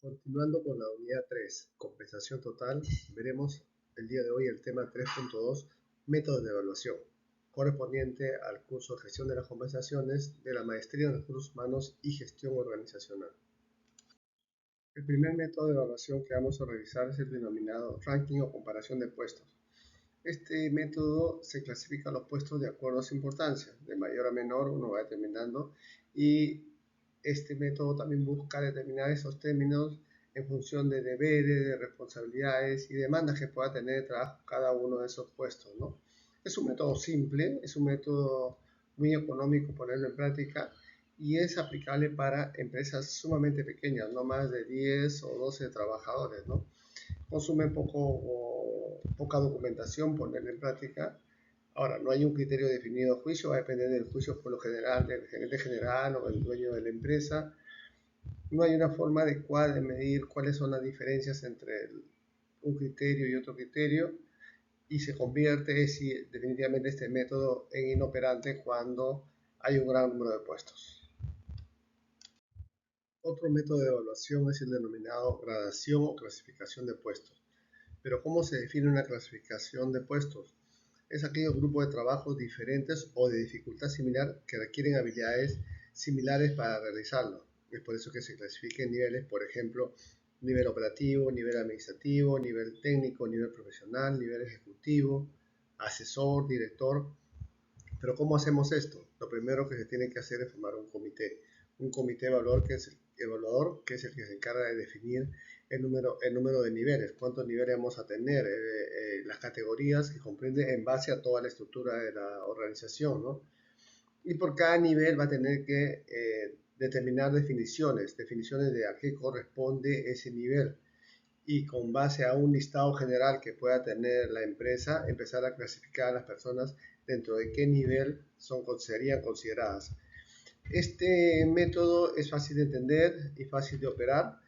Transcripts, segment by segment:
Continuando con la unidad 3, compensación total, veremos el día de hoy el tema 3.2, métodos de evaluación, correspondiente al curso de gestión de las compensaciones de la maestría en recursos humanos y gestión organizacional. El primer método de evaluación que vamos a revisar es el denominado ranking o comparación de puestos. Este método se clasifica los puestos de acuerdo a su importancia, de mayor a menor uno va determinando, y este método también busca determinar esos términos en función de deberes, de responsabilidades y demandas que pueda tener de trabajo cada uno de esos puestos, ¿no? Es un método simple, es un método muy económico ponerlo en práctica y es aplicable para empresas sumamente pequeñas, no más de 10 o 12 trabajadores, ¿no? Consume poca documentación ponerla en práctica. Ahora, no hay un criterio definido de juicio, va a depender del juicio por lo general, del gerente general o del dueño de la empresa. No hay una forma adecuada de medir cuáles son las diferencias entre un criterio y otro criterio y se convierte definitivamente este método en inoperante cuando hay un gran número de puestos. Otro método de evaluación es el denominado gradación o clasificación de puestos. Pero ¿cómo se define una clasificación de puestos? Es aquellos grupos de trabajos diferentes o de dificultad similar que requieren habilidades similares para realizarlo. Es por eso que se clasifica en niveles, por ejemplo, nivel operativo, nivel administrativo, nivel técnico, nivel profesional, nivel ejecutivo, asesor, director. Pero ¿cómo hacemos esto? Lo primero que se tiene que hacer es formar un comité evaluador que es el que se encarga de definir el número de niveles, cuántos niveles vamos a tener, las categorías que comprende en base a toda la estructura de la organización, ¿no? Y por cada nivel va a tener que determinar definiciones de a qué corresponde ese nivel y con base a un listado general que pueda tener la empresa, empezar a clasificar a las personas dentro de qué nivel serían consideradas. Este método es fácil de entender y fácil de operar,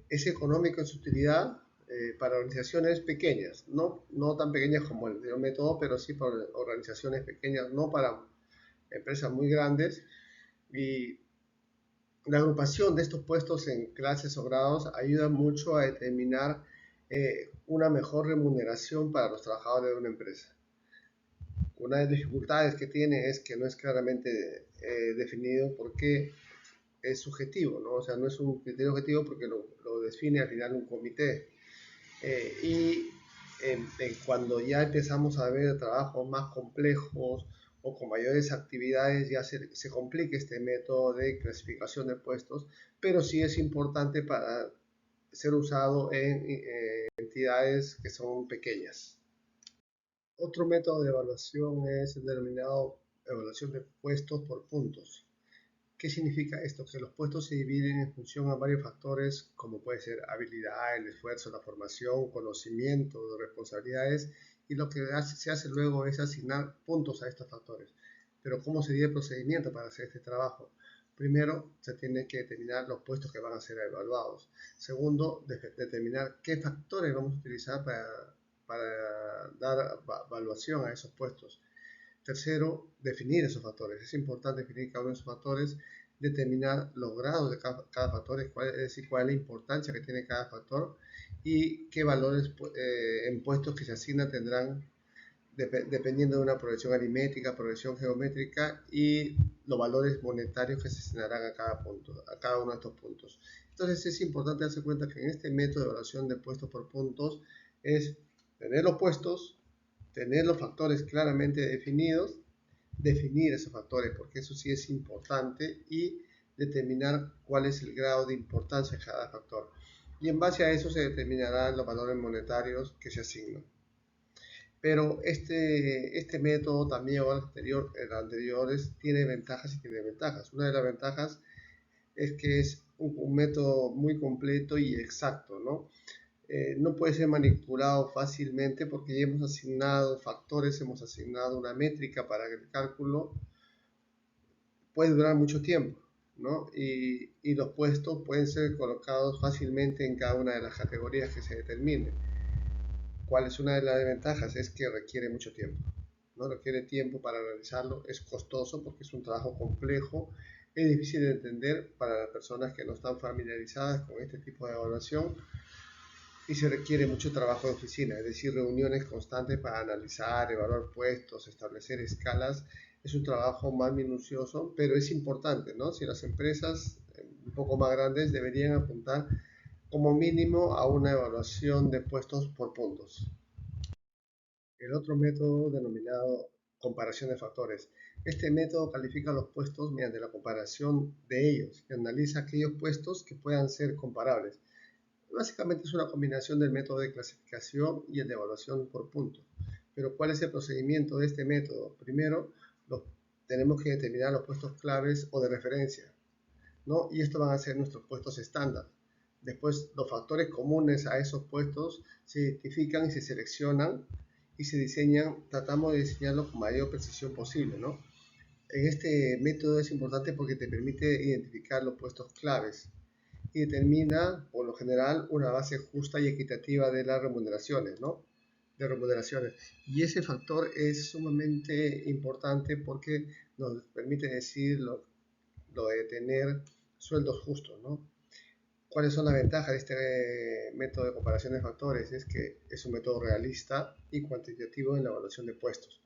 es económico en su utilidad para organizaciones pequeñas, no tan pequeñas como el anterior método, pero sí para organizaciones pequeñas, no para empresas muy grandes, y la agrupación de estos puestos en clases o grados ayuda mucho a determinar una mejor remuneración para los trabajadores de una empresa. Una de las dificultades que tiene es que no es claramente definido porque es subjetivo, ¿no? O sea, no es un criterio objetivo porque lo define al final un comité. Cuando ya empezamos a ver trabajos más complejos o con mayores actividades, ya se complica este método de clasificación de puestos, pero sí es importante para ser usado en entidades que son pequeñas. Otro método de evaluación es el denominado evaluación de puestos por puntos. ¿Qué significa esto? Que los puestos se dividen en función a varios factores, como puede ser habilidad, el esfuerzo, la formación, conocimiento, responsabilidades, y lo que se hace luego es asignar puntos a estos factores. Pero ¿cómo sería el procedimiento para hacer este trabajo? Primero, se tiene que determinar los puestos que van a ser evaluados. Segundo, determinar qué factores vamos a utilizar para dar evaluación a esos puestos. Tercero, definir esos factores. Es importante definir cada uno de esos factores, determinar los grados de cada factor, es decir, cuál es la importancia que tiene cada factor y qué valores en puestos que se asignan tendrán dependiendo de una progresión aritmética, progresión geométrica y los valores monetarios que se asignarán a cada uno de estos puntos. Entonces es importante darse cuenta que en este método de evaluación de puestos por puntos es tener los puestos, tener los factores claramente definidos, definir esos factores, porque eso sí es importante, y determinar cuál es el grado de importancia de cada factor. Y en base a eso se determinarán los valores monetarios que se asignan. Pero este método también, o el anteriores, tiene ventajas y tiene desventajas. Una de las ventajas es que es un método muy completo y exacto, ¿no? No puede ser manipulado fácilmente porque ya hemos asignado factores, hemos asignado una métrica para el cálculo, puede durar mucho tiempo, ¿no? Y los puestos pueden ser colocados fácilmente en cada una de las categorías que se determine. ¿Cuál es una de las desventajas? Es que requiere mucho tiempo, ¿no? Requiere tiempo para realizarlo, es costoso porque es un trabajo complejo Es difícil de entender para las personas que no están familiarizadas con este tipo de evaluación y se requiere mucho trabajo de oficina, es decir, reuniones constantes para analizar, evaluar puestos, establecer escalas. Es un trabajo más minucioso, pero es importante, ¿no? Si las empresas un poco más grandes deberían apuntar como mínimo a una evaluación de puestos por puntos. El otro método denominado comparación de factores. Este método califica los puestos mediante la comparación de ellos y analiza aquellos puestos que puedan ser comparables. Básicamente es una combinación del método de clasificación y el de evaluación por puntos. Pero ¿cuál es el procedimiento de este método? Primero, los, tenemos que determinar los puestos claves o de referencia, ¿no? Y estos van a ser nuestros puestos estándar. Después, los factores comunes a esos puestos se identifican y se seleccionan y se diseñan, tratamos de diseñarlos con mayor precisión posible, ¿no? En este método es importante porque te permite identificar los puestos claves y determina, por lo general, una base justa y equitativa de las remuneraciones, ¿no? De remuneraciones. Y ese factor es sumamente importante porque nos permite decir lo de tener sueldos justos, ¿no? ¿Cuáles son las ventajas de este método de comparación de factores? Es que es un método realista y cuantitativo en la evaluación de puestos.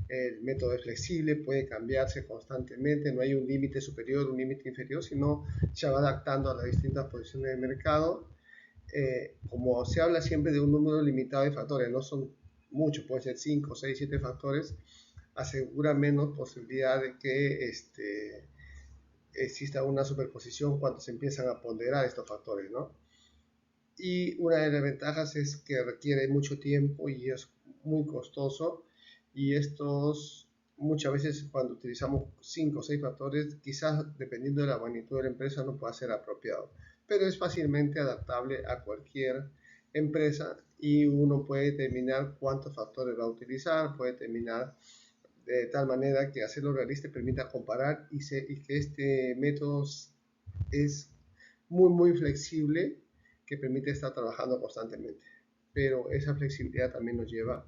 El método es flexible, puede cambiarse constantemente, no hay un límite superior, un límite inferior, sino se va adaptando a las distintas posiciones del mercado. Como se habla siempre de un número limitado de factores, no son muchos, pueden ser 5, 6, 7 factores, asegura menos posibilidad de que exista una superposición cuando se empiezan a ponderar estos factores, ¿no? Y una de las ventajas es que requiere mucho tiempo y es muy costoso y estos muchas veces cuando utilizamos 5 o 6 factores, quizás dependiendo de la magnitud de la empresa no pueda ser apropiado, pero es fácilmente adaptable a cualquier empresa y uno puede determinar cuántos factores va a utilizar, puede determinar de tal manera que hacerlo realista permita comparar y que este método es muy flexible que permite estar trabajando constantemente. Pero esa flexibilidad también nos lleva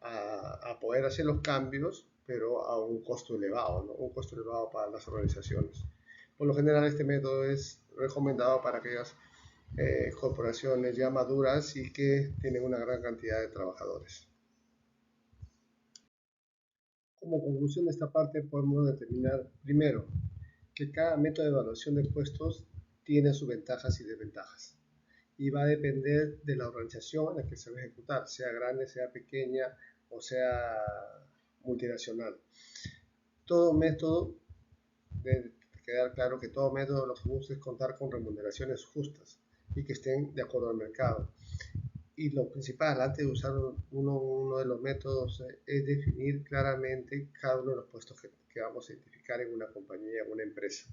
a poder hacer los cambios, pero a un costo elevado, ¿no? Un costo elevado para las organizaciones. Por lo general este método es recomendado para aquellas corporaciones ya maduras y que tienen una gran cantidad de trabajadores. Como conclusión de esta parte podemos determinar primero que cada método de evaluación de puestos tiene sus ventajas y desventajas y va a depender de la organización en la que se va a ejecutar, sea grande, sea pequeña o sea multinacional. Todo método, debe quedar claro que todo método lo que busca es contar con remuneraciones justas y que estén de acuerdo al mercado. Y lo principal, antes de usar uno de los métodos, es definir claramente cada uno de los puestos que vamos a identificar en una compañía, en una empresa.